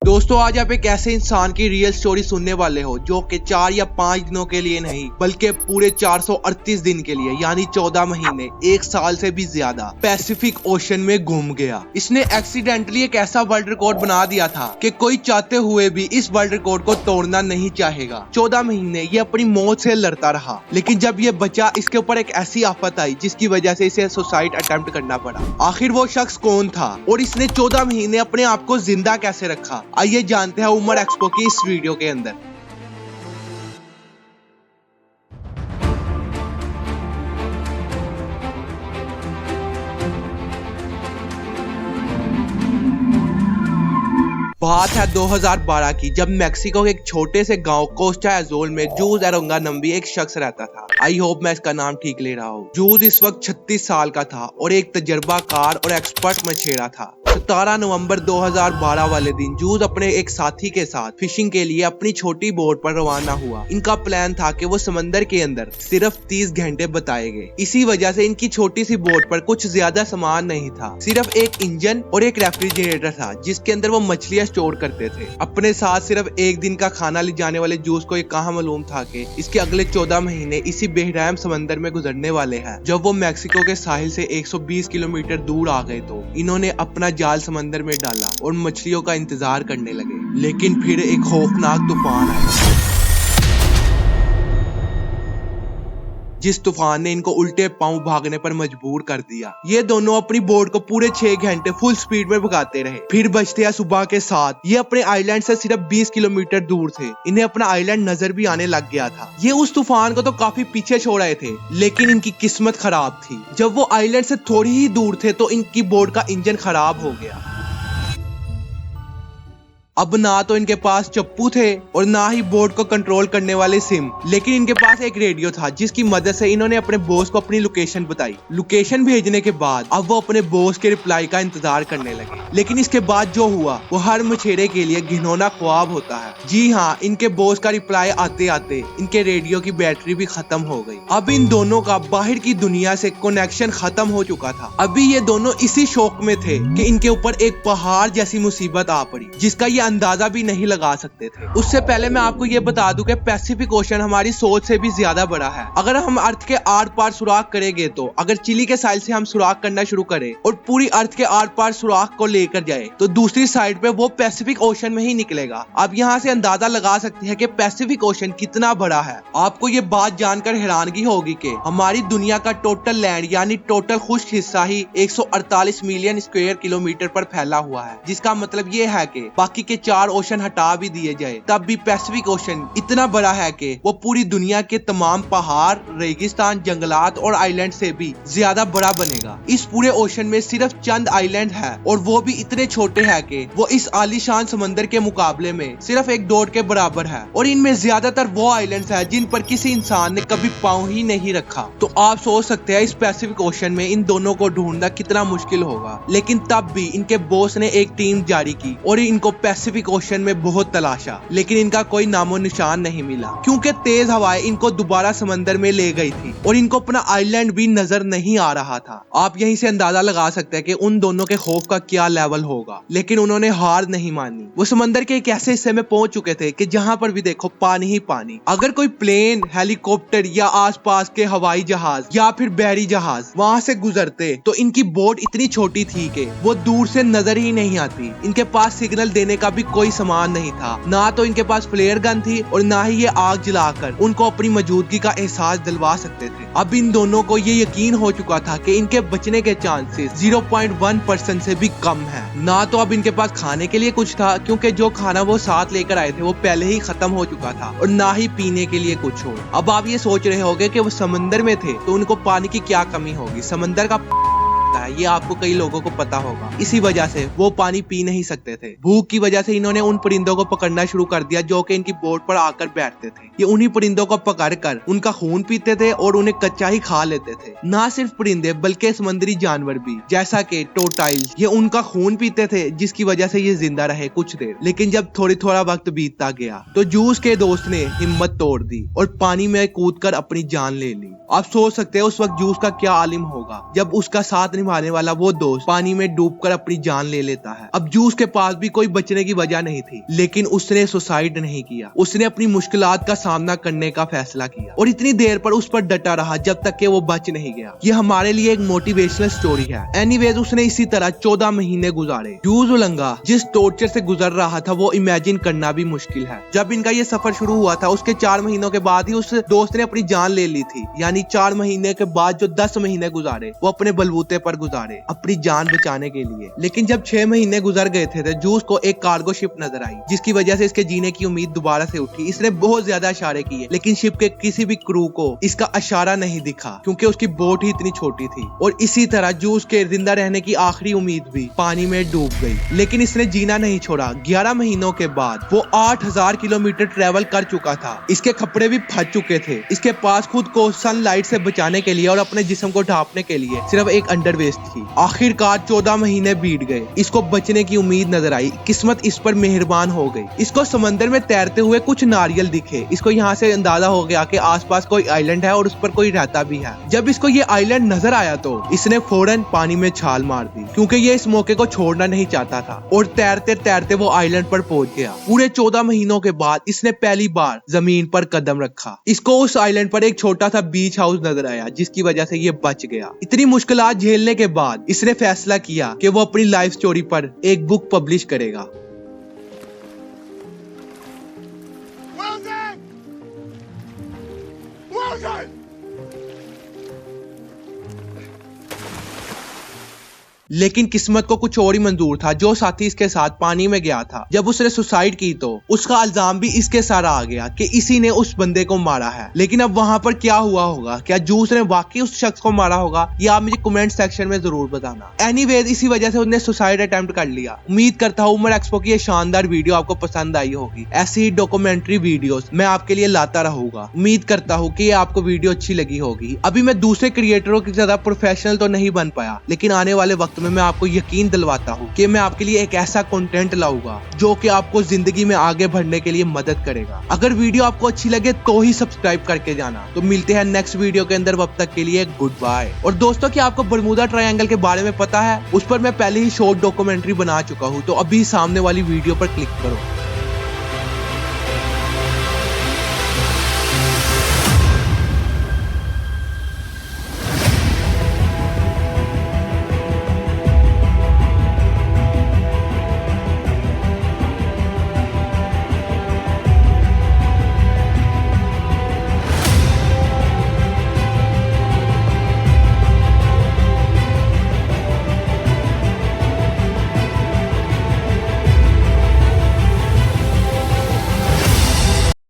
दोस्तों आज आप एक ऐसे इंसान की रियल स्टोरी सुनने वाले हो जो कि 4 या 5 दिनों के लिए नहीं बल्कि पूरे 438 दिन के लिए यानी 14 महीने 1 साल से भी ज्यादा पैसिफिक ओशन में घूम गया। इसने एक्सीडेंटली एक ऐसा वर्ल्ड रिकॉर्ड बना दिया था कि कोई चाहते हुए भी इस वर्ल्ड रिकॉर्ड को तोड़ना नहीं चाहेगा। 14 महीने ये अपनी मौत से लड़ता रहा, लेकिन जब ये बचा इसके ऊपर एक ऐसी आफत आई जिसकी वजह से इसे सुसाइड अटेम्प्ट करना पड़ा। आखिर वो शख्स कौन था और इसने 14 महीने अपने आप को जिंदा कैसे रखा, आइए जानते हैं उमर एक्सपो की इस वीडियो के अंदर। बात है 2012 की, जब मैक्सिको के एक छोटे से गांव कोस्टा एजोल में जूज एरोंगा नंबी एक शख्स रहता था। आई होप मैं इसका नाम ठीक ले रहा हूँ। जूज इस वक्त 36 साल का था और एक तजर्बाकार और एक्सपर्ट मछेरा था। 17 नवंबर 2012 वाले दिन जूज अपने एक साथी के साथ फिशिंग के लिए अपनी छोटी बोट पर रवाना हुआ। इनका प्लान था कि वो समंदर के अंदर सिर्फ 30 घंटे बिताएंगे। इसी वजह से इनकी छोटी सी बोट पर कुछ ज्यादा सामान नहीं था, सिर्फ एक इंजन और एक रेफ्रिजरेटर था जिसके अंदर वो मछलियां स्टोर करते थे। अपने साथ सिर्फ एक दिन का खाना ले जाने वाले जूस को ये कहाँ मालूम था कि इसके अगले 14 महीने इसी बेरहम समंदर में गुजरने वाले हैं। जब वो मैक्सिको के साहिल से 120 किलोमीटर दूर आ गए तो इन्होंने अपना जाल समंदर में डाला और मछलियों का इंतजार करने लगे। लेकिन फिर एक खौफनाक तूफान आया, जिस तूफान ने इनको उल्टे पांव भागने पर मजबूर कर दिया। ये दोनों अपनी बोट को पूरे 6 घंटे फुल स्पीड में भगाते रहे। फिर बचते हैं सुबह के 7। ये अपने आइलैंड से सिर्फ 20 किलोमीटर दूर थे। इन्हें अपना आइलैंड नजर भी आने लग गया था। ये उस तूफान को तो काफी पीछे छोड़ रहे थे, लेकिन इनकी किस्मत खराब थी। जब वो आइलैंड से थोड़ी ही दूर थे तो इनकी बोट का इंजन खराब हो गया। अब ना तो इनके पास चप्पू थे और ना ही बोट को कंट्रोल करने वाले सिम, लेकिन इनके पास एक रेडियो था जिसकी मदद से इन्होंने अपने बॉस को अपनी लोकेशन बताई। लोकेशन भेजने के बाद अब वो अपने बॉस के रिप्लाई का इंतजार करने लगे। लेकिन इसके बाद जो हुआ वो हर मछेरे के लिए घिनौना ख्वाब होता है। जी हाँ, इनके बॉस का रिप्लाई आते आते इनके रेडियो की बैटरी भी खत्म हो गई। अब इन दोनों का बाहर की दुनिया से कनेक्शन खत्म हो चुका था। अभी ये दोनों इसी शौक में थे कि इनके ऊपर एक पहाड़ जैसी मुसीबत आ पड़ी जिसका ये अंदाजा भी नहीं लगा सकते थे। उससे पहले मैं आपको ये बता दूं कि पैसिफिक ओशन हमारी सोच से भी ज्यादा बड़ा है। अगर हम अर्थ के आर पार सुराख करेंगे तो अगर चिली के साइड से हम सुराख करना शुरू करें और पूरी अर्थ के आर पार सुराख को लेकर जाए तो दूसरी साइड पे वो पैसिफिक ओशन में ही निकलेगा। आप यहाँ से अंदाजा लगा सकते हैं कि पैसिफिक ओशन कितना बड़ा है। आपको ये बात जानकर हैरानगी होगी कि हमारी दुनिया का टोटल लैंड यानी टोटल खुश्क हिस्सा ही 148 मिलियन स्क्वायर किलोमीटर पर फैला हुआ है, जिसका मतलब ये है कि बाकी के 4 ओशन हटा भी दिए जाए तब भी पैसिफिक ओशन इतना बड़ा है कि वो पूरी दुनिया के तमाम पहाड़, रेगिस्तान, जंगलात और आइलैंड से भी ज्यादा बड़ा बनेगा। इस पूरे ओशन में सिर्फ चंद आइलैंड है और वो भी इतने छोटे हैं कि वो इस आलीशान समंदर के मुकाबले में सिर्फ एक डॉट के बराबर है। और इनमें ज्यादातर वो आइलैंड्स हैं जिन पर किसी इंसान ने कभी पांव ही नहीं रखा। तो आप सोच सकते हैं इस पैसिफिक ओशन में इन दोनों को ढूंढना कितना मुश्किल होगा। लेकिन तब भी इनके बॉस ने एक टीम जारी की और इनको पैसिफिक ओशन में बहुत तलाशा, लेकिन इनका कोई नामो निशान नहीं मिला क्योंकि तेज हवाएं इनको दोबारा समंदर में ले गई थी और इनको अपना आइलैंड भी नजर नहीं आ रहा था। आप यहीं से अंदाजा लगा सकते हैं कि उन दोनों के खौफ का क्या लेवल होगा। लेकिन उन्होंने हार नहीं मानी। वो समंदर के एक ऐसे हिस्से में पहुंच चुके थे कि जहां पर भी देखो पानी ही पानी। अगर कोई प्लेन, हेलीकॉप्टर या आसपास के हवाई जहाज या फिर बहरी जहाज वहां से गुजरते तो इनकी बोट इतनी छोटी थी कि वो दूर से नजर ही नहीं आती। इनके पास सिग्नल देने का भी कोई सामान नहीं था, ना तो इनके पास फ्लेयर गन थी और ना ही ये आग जलाकर उनको अपनी मौजूदगी का एहसास दिलवा सकते थे। अब इन दोनों को ये यकीन हो चुका था कि इनके बचने के चांसेस 0.1% से भी कम है। ना तो अब इनके पास खाने के लिए कुछ था क्योंकि जो खाना वो साथ लेकर आए थे वो पहले ही खत्म हो चुका था, और ना ही पीने के लिए कुछ हो। अब आप ये सोच रहे होंगे कि वो समंदर में थे तो उनको पानी की क्या कमी होगी। समंदर का ये आपको कई लोगों को पता होगा। इसी वजह से वो पानी पी नहीं सकते थे। भूख की वजह से इन्होंने उन परिंदों को पकड़ना शुरू कर दिया जो कि इनकी बोट पर आकर बैठते थे। ये उन्हीं परिंदों को पकड़कर उनका खून पीते थे और उन्हें कच्चा ही खा लेते थे। ना सिर्फ परिंदे बल्कि समुद्री जानवर भी, जैसा कि टोटाइल्स, ये उनका खून पीते थे जिसकी वजह से ये जिंदा रहे कुछ देर। लेकिन जब थोड़ा वक्त बीतता गया तो जूस के दोस्त ने हिम्मत तोड़ दी और पानी में कूदकर अपनी जान ले ली। आप सोच सकते हैं उस वक्त जूस का क्या आलिम होगा जब उसका साथ निभाने वाला वो दोस्त पानी में डूबकर अपनी जान ले लेता है। अब जूस के पास भी कोई बचने की वजह नहीं थी, लेकिन उसने सुसाइड नहीं किया। उसने अपनी मुश्किलात का सामना करने का फैसला किया और इतनी देर पर उस पर डटा रहा जब तक कि वो बच नहीं गया। ये हमारे लिए एक मोटिवेशनल स्टोरी है। एनीवेज उसने इसी तरह 14 महीने गुजारे। जूस उलंगा जिस टॉर्चर से गुजर रहा था वो इमेजिन करना भी मुश्किल है। जब इनका ये सफर शुरू हुआ था उसके 4 महीनों के बाद ही उस दोस्त ने अपनी जान ले ली थी। यानी 4 महीने के बाद जो 10 महीने गुजारे वो अपने बलबूते पर गुजारे अपनी जान बचाने के लिए। लेकिन जब 6 महीने गुजर गए थे तो जूस को एक कार्गो शिप नजर आई, जिसकी वजह से इसके जीने की उम्मीद दोबारा से उठी। इसने बहुत ज्यादा इशारे किए लेकिन शिप के किसी भी क्रू को इसका इशारा नहीं दिखा, क्योंकि उसकी बोट ही इतनी छोटी थी। और इसी तरह जूस के जिंदा रहने की आखिरी उम्मीद भी पानी में डूब गई। लेकिन इसने जीना नहीं छोड़ा। 11 महीनों के बाद वो 8000 किलोमीटर ट्रेवल कर चुका था। इसके कपड़े भी फट चुके थे। इसके पास खुद को सनलाइट से बचाने के लिए और अपने जिस्म को ढांपने के लिए सिर्फ एक अंडरवेस्ट थी। आखिरकार 14 महीने बीत गए। इसको बचने की उम्मीद नजर आई। किस्मत इस पर मेहरबान हो गई। इसको समंदर में तैरते हुए कुछ नारियल दिखे। इसको यहाँ से अंदाजा हो गया कि आसपास कोई आइलैंड है और उस पर कोई रहता भी है। जब इसको ये आइलैंड नजर आया तो इसने फौरन पानी में छाल मार दी, क्योंकि ये इस मौके को छोड़ना नहीं चाहता था। और तैरते तैरते वो आइलैंड पर पहुंच गया। पूरे 14 महीनों के बाद इसने पहली बार जमीन पर कदम रखा। इसको उस आइलैंड पर एक छोटा सा बीच हाउस नजर आया, जिसकी वजह से ये बच गया। इतनी मुश्किलात झेलने के बाद इसने फैसला किया कि वो अपनी लाइफ स्टोरी पर एक बुक पब्लिश करेगा। लेकिन किस्मत को कुछ और ही मंजूर था। जो साथी इसके साथ पानी में गया था, जब उसने सुसाइड की तो उसका इल्जाम भी इसके सर आ गया कि इसी ने उस बंदे को मारा है। लेकिन अब वहां पर क्या हुआ होगा? क्या जूस ने वाकई उस शख्स को मारा होगा? ये आप मुझे कमेंट सेक्शन में जरूर बताना। एनीवेज इसी वजह से उसने सुसाइड अटेम्प्ट कर लिया। उम्मीद करता हूँ उमर एक्सपो की ये शानदार वीडियो आपको पसंद आई होगी। ऐसी ही डॉक्यूमेंट्री वीडियोस मैं आपके लिए लाता रहूंगा। उम्मीद करता हूँ कि ये आपको वीडियो अच्छी लगी होगी। अभी मैं दूसरे क्रिएटरों की ज्यादा प्रोफेशनल तो नहीं बन पाया, लेकिन आने वाले वक्त में मैं आपको यकीन दिलवाता हूँ कि मैं आपके लिए एक ऐसा कंटेंट लाऊंगा जो कि आपको जिंदगी में आगे बढ़ने के लिए मदद करेगा। अगर वीडियो आपको अच्छी लगे तो ही सब्सक्राइब करके जाना। तो मिलते हैं नेक्स्ट वीडियो के अंदर, तब तक के लिए गुड बाय। और दोस्तों, क्या आपको बरमूडा ट्रायंगल के बारे में पता है? उस पर मैं पहले ही शॉर्ट डॉक्यूमेंट्री बना चुका हूँ, तो अभी सामने वाली वीडियो पर क्लिक करो।